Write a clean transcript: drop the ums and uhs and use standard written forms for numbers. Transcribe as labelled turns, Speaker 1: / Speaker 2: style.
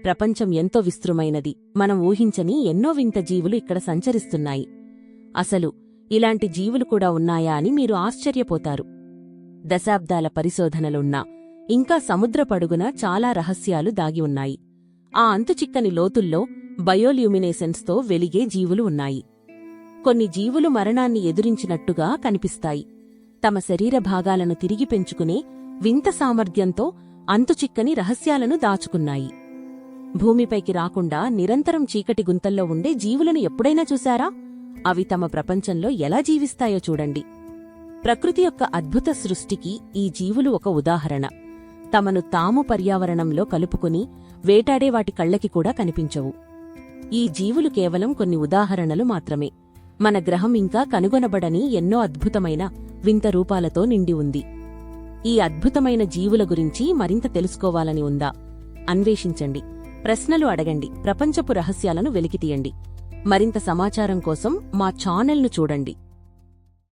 Speaker 1: ప్రపంచం ఎంతో విస్తృతమైనది. మనం ఊహించని ఎన్నో వింత జీవులు ఇక్కడ సంచరిస్తున్నాయి. అసలు ఇలాంటి జీవులు కూడా ఉన్నాయా అని మీరు ఆశ్చర్యపోతారు. దశాబ్దాల పరిశోధనలున్నా ఇంకా సముద్రపడుగున చాలా రహస్యాలు దాగి ఉన్నాయి. ఆ అంతుచిక్కని లోతుల్లో బయోల్యూమినేసెన్స్తో వెలిగే జీవులు ఉన్నాయి. కొన్ని జీవులు మరణాన్ని ఎదురించినట్టుగా కనిపిస్తాయి. తమ శరీర భాగాలను తిరిగి పెంచుకునే వింత సామర్థ్యంతో అంతుచిక్కని రహస్యాలను దాచుకున్నాయి. భూమిపైకి రాకుండా నిరంతరం చీకటి గుంతల్లో ఉండే జీవులను ఎప్పుడైనా చూశారా? అవి తమ ప్రపంచంలో ఎలా జీవిస్తాయో చూడండి. ప్రకృతి యొక్క అద్భుత సృష్టికి ఈ జీవులు ఒక ఉదాహరణ. తమను తాము పర్యావరణంలో కలుపుకుని వేటాడే వాటి కళ్ళకి కూడా కనిపించవు. ఈ జీవులు కేవలం కొన్ని ఉదాహరణలు మాత్రమే. మన గ్రహం ఇంకా కనుగొనబడని ఎన్నో అద్భుతమైన వింత రూపాలతో నిండి ఉంది. ఈ అద్భుతమైన జీవుల గురించి మరింత తెలుసుకోవాలని ఉందా? అన్వేషించండి, ప్రశ్నలు అడగండి, ప్రపంచపు రహస్యాలను వెలికితీయండి. మరింత సమాచారం కోసం మా ఛానల్ను చూడండి.